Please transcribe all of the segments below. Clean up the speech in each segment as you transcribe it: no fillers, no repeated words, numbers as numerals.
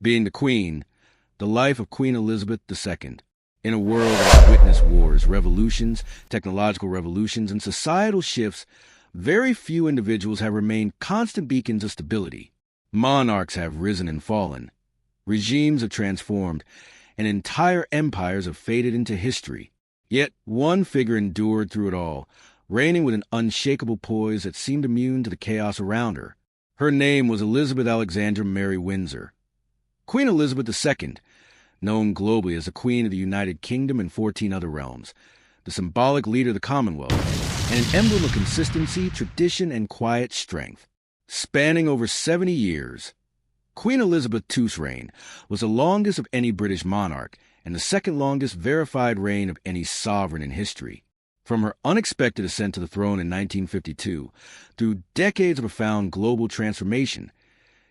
Being the Queen, the life of Queen Elizabeth II. In a world that witnessed wars, revolutions, technological revolutions, and societal shifts, very few individuals have remained constant beacons of stability. Monarchs have risen and fallen. Regimes have transformed, and entire empires have faded into history. Yet one figure endured through it all, reigning with an unshakable poise that seemed immune to the chaos around her. Her name was Elizabeth Alexandra Mary Windsor. Queen Elizabeth II, known globally as the Queen of the United Kingdom and 14 other realms, the symbolic leader of the Commonwealth, and an emblem of consistency, tradition, and quiet strength. Spanning over 70 years, Queen Elizabeth II's reign was the longest of any British monarch and the second longest verified reign of any sovereign in history. From her unexpected ascent to the throne in 1952, through decades of profound global transformation,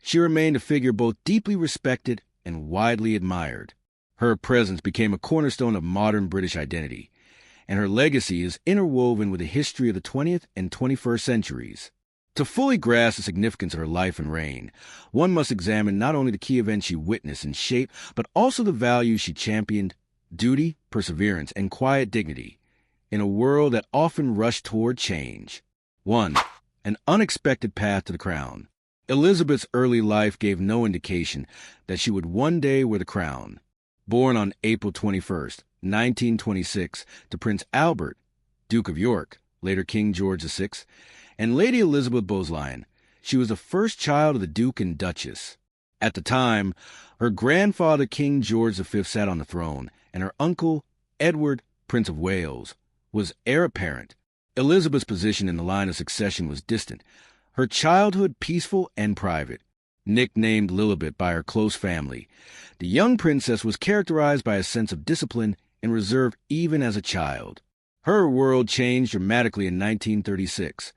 she remained a figure both deeply respected and widely admired. Her presence became a cornerstone of modern British identity, and her legacy is interwoven with the history of the 20th and 21st centuries. To fully grasp the significance of her life and reign, one must examine not only the key events she witnessed and shaped, but also the values she championed: duty, perseverance, and quiet dignity, in a world that often rushed toward change. 1. An unexpected path to the crown. Elizabeth's early life gave no indication that she would one day wear the crown. Born on April 21, 1926, to Prince Albert, Duke of York, later King George VI, and Lady Elizabeth Boslein, she was the first child of the Duke and Duchess. At the time, her grandfather King George V sat on the throne, and her uncle, Edward, Prince of Wales, was heir apparent. Elizabeth's position in the line of succession was distant, her childhood peaceful and private. Nicknamed Lilibet by her close family, the young princess was characterized by a sense of discipline and reserve even as a child. Her world changed dramatically in 1936,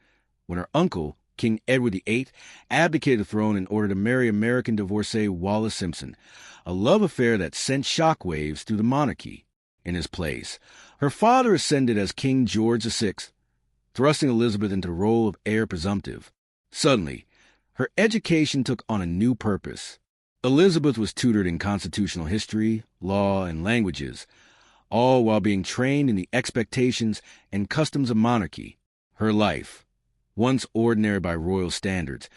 when her uncle, King Edward VIII, abdicated the throne in order to marry American divorcee Wallis Simpson, a love affair that sent shockwaves through the monarchy. In his place, her father ascended as King George VI, thrusting Elizabeth into the role of heir presumptive. Suddenly, her education took on a new purpose. Elizabeth was tutored in constitutional history, law, and languages, all while being trained in the expectations and customs of monarchy. Her life, once ordinary by royal standards,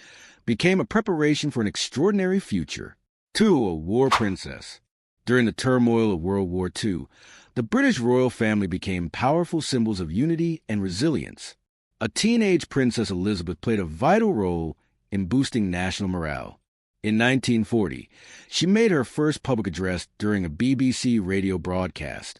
became a preparation for an extraordinary future. 2. A war princess. During the turmoil of World War II, the British royal family became powerful symbols of unity and resilience. A teenage Princess Elizabeth played a vital role in boosting national morale. In 1940, she made her first public address during a BBC radio broadcast,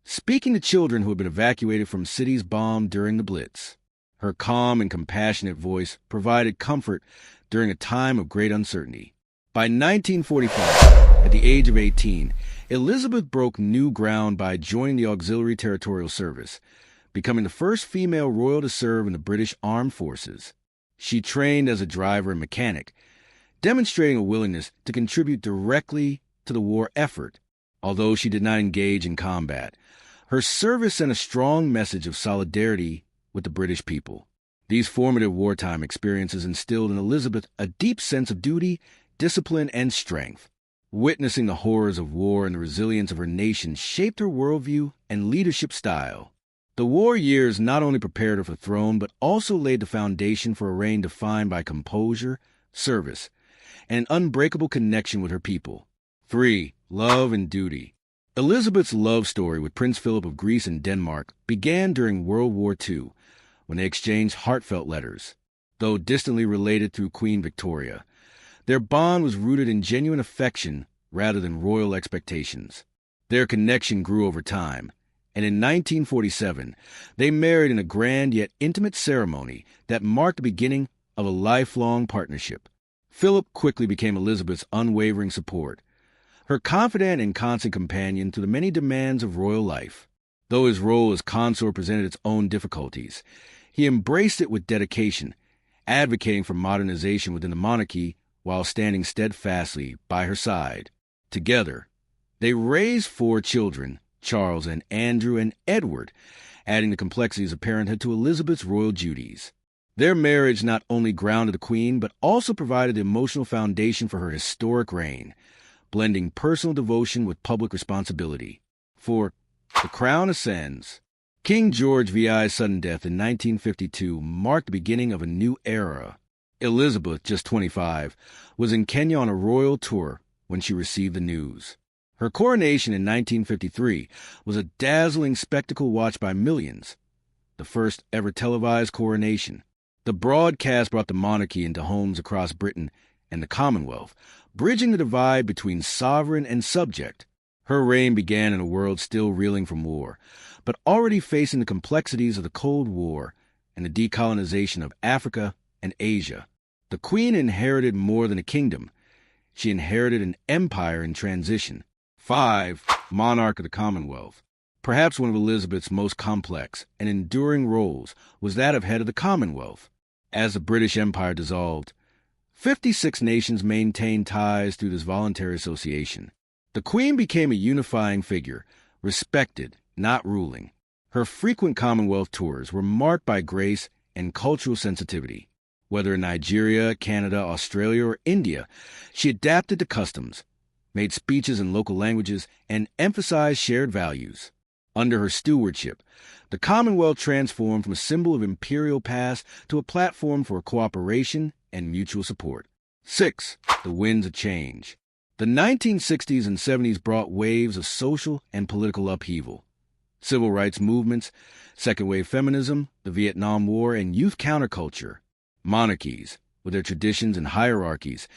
speaking to children who had been evacuated from cities bombed during the Blitz. Her calm and compassionate voice provided comfort during a time of great uncertainty. By 1945, at the age of 18, Elizabeth broke new ground by joining the Auxiliary Territorial Service, becoming the first female royal to serve in the British Armed Forces. She trained as a driver and mechanic, demonstrating a willingness to contribute directly to the war effort. Although she did not engage in combat, her service sent a strong message of solidarity with the British people. These formative wartime experiences instilled in Elizabeth a deep sense of duty, discipline, and strength. Witnessing the horrors of war and the resilience of her nation shaped her worldview and leadership style. The war years not only prepared her for the throne, but also laid the foundation for a reign defined by composure, service, and an unbreakable connection with her people. 3. Love and duty. Elizabeth's love story with Prince Philip of Greece and Denmark began during World War II, when they exchanged heartfelt letters. Though distantly related through Queen Victoria, their bond was rooted in genuine affection rather than royal expectations. Their connection grew over time, and in 1947, they married in a grand yet intimate ceremony that marked the beginning of a lifelong partnership. Philip quickly became Elizabeth's unwavering support, her confidant and constant companion through the many demands of royal life. Though his role as consort presented its own difficulties, he embraced it with dedication, advocating for modernization within the monarchy while standing steadfastly by her side. Together, they raised 4 children, Charles and Andrew and Edward, adding the complexities of parenthood to Elizabeth's royal duties. Their marriage not only grounded the Queen, but also provided the emotional foundation for her historic reign, blending personal devotion with public responsibility. 4. The crown ascends. King George VI's sudden death in 1952 marked the beginning of a new era. Elizabeth, just 25, was in Kenya on a royal tour when she received the news. Her coronation in 1953 was a dazzling spectacle watched by millions, the first ever televised coronation. The broadcast brought the monarchy into homes across Britain and the Commonwealth, bridging the divide between sovereign and subject. Her reign began in a world still reeling from war, but already facing the complexities of the Cold War and the decolonization of Africa and Asia. The Queen inherited more than a kingdom. She inherited an empire in transition. 5. Monarch of the Commonwealth. Perhaps one of Elizabeth's most complex and enduring roles was that of head of the Commonwealth. As the British Empire dissolved, 56 nations maintained ties through this voluntary association. The Queen became a unifying figure, respected, not ruling. Her frequent Commonwealth tours were marked by grace and cultural sensitivity. Whether in Nigeria, Canada, Australia, or India, she adapted to customs, made speeches in local languages, and emphasized shared values. Under her stewardship, the Commonwealth transformed from a symbol of imperial past to a platform for cooperation and mutual support. 6. The winds of change. The 1960s and 70s brought waves of social and political upheaval. Civil rights movements, second-wave feminism, the Vietnam War, and youth counterculture. Monarchies, with their traditions and hierarchies,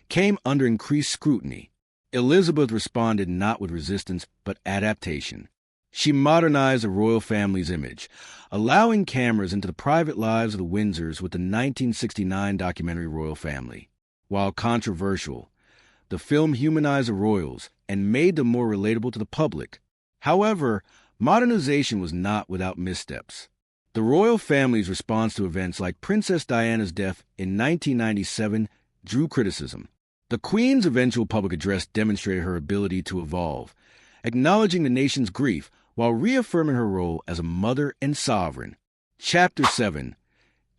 came under increased scrutiny. Elizabeth responded not with resistance, but adaptation. She modernized the royal family's image, allowing cameras into the private lives of the Windsors with the 1969 documentary Royal Family. While controversial, the film humanized the royals and made them more relatable to the public. However, modernization was not without missteps. The royal family's response to events like Princess Diana's death in 1997 drew criticism. The Queen's eventual public address demonstrated her ability to evolve, acknowledging the nation's grief while reaffirming her role as a mother and sovereign. Chapter 7.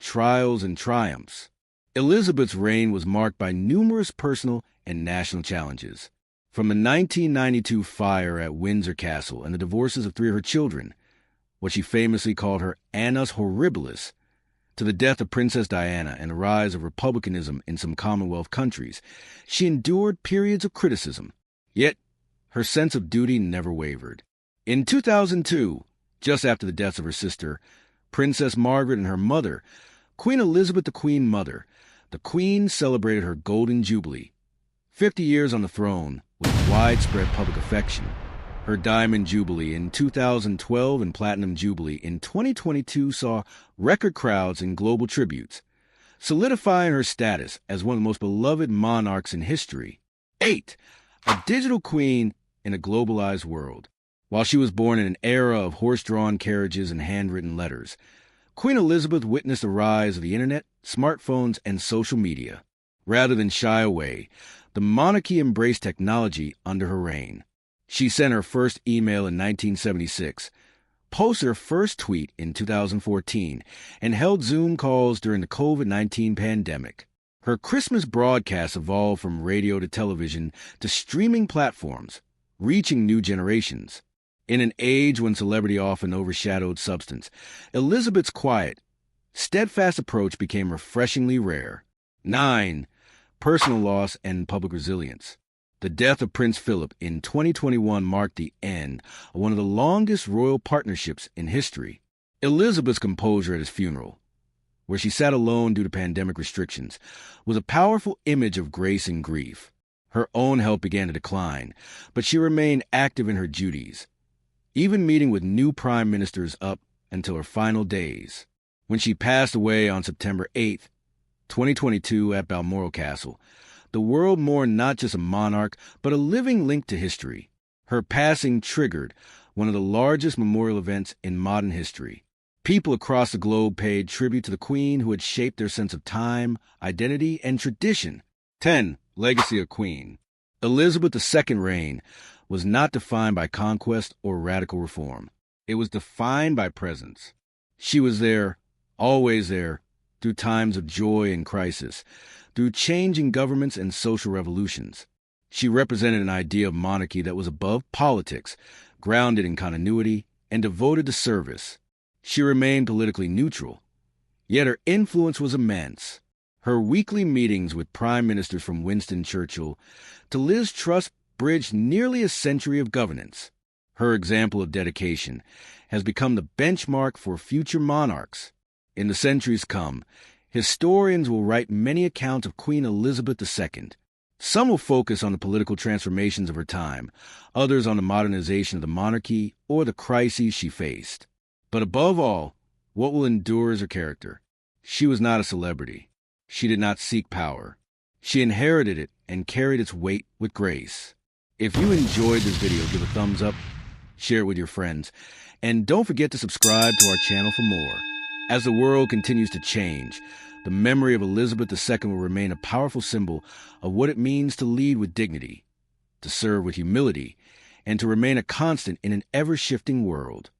Trials and Triumphs. Elizabeth's reign was marked by numerous personal and national challenges. From the 1992 fire at Windsor Castle and the divorces of 3 of her children, what she famously called her annus horribilis, to the death of Princess Diana and the rise of republicanism in some Commonwealth countries, she endured periods of criticism. Yet, her sense of duty never wavered. In 2002, just after the deaths of her sister, Princess Margaret, and her mother, Queen Elizabeth the Queen Mother, the Queen celebrated her Golden Jubilee, 50 years on the throne with widespread public affection. Her Diamond Jubilee in 2012 and Platinum Jubilee in 2022 saw record crowds and global tributes, solidifying her status as one of the most beloved monarchs in history. 8. A digital queen in a globalized world. While she was born in an era of horse-drawn carriages and handwritten letters, Queen Elizabeth witnessed the rise of the internet, smartphones, and social media. Rather than shy away, the monarchy embraced technology under her reign. She sent her first email in 1976, posted her first tweet in 2014, and held Zoom calls during the COVID-19 pandemic. Her Christmas broadcasts evolved from radio to television to streaming platforms, reaching new generations. In an age when celebrity often overshadowed substance, Elizabeth's quiet, steadfast approach became refreshingly rare. 9. Personal loss and public resilience. The death of Prince Philip in 2021 marked the end of one of the longest royal partnerships in history. Elizabeth's composure at his funeral, where she sat alone due to pandemic restrictions, was a powerful image of grace and grief. Her own health began to decline, but she remained active in her duties, even meeting with new prime ministers up until her final days. When she passed away on September 8, 2022 at Balmoral Castle, the world mourned not just a monarch, but a living link to history. Her passing triggered one of the largest memorial events in modern history. People across the globe paid tribute to the Queen who had shaped their sense of time, identity, and tradition. 10. Legacy of Queen. Elizabeth II's reign was not defined by conquest or radical reform. It was defined by presence. She was there, always there, through times of joy and crisis, through changing governments and social revolutions. She represented an idea of monarchy that was above politics, grounded in continuity, and devoted to service. She remained politically neutral, yet her influence was immense. Her weekly meetings with prime ministers from Winston Churchill to Liz Truss bridged nearly a century of governance. Her example of dedication has become the benchmark for future monarchs. In the centuries come, historians will write many accounts of Queen Elizabeth II. Some will focus on the political transformations of her time, others on the modernization of the monarchy or the crises she faced. But above all, what will endure is her character. She was not a celebrity. She did not seek power. She inherited it and carried its weight with grace. If you enjoyed this video, give a thumbs up, share it with your friends, and don't forget to subscribe to our channel for more. As the world continues to change, the memory of Elizabeth II will remain a powerful symbol of what it means to lead with dignity, to serve with humility, and to remain a constant in an ever-shifting world.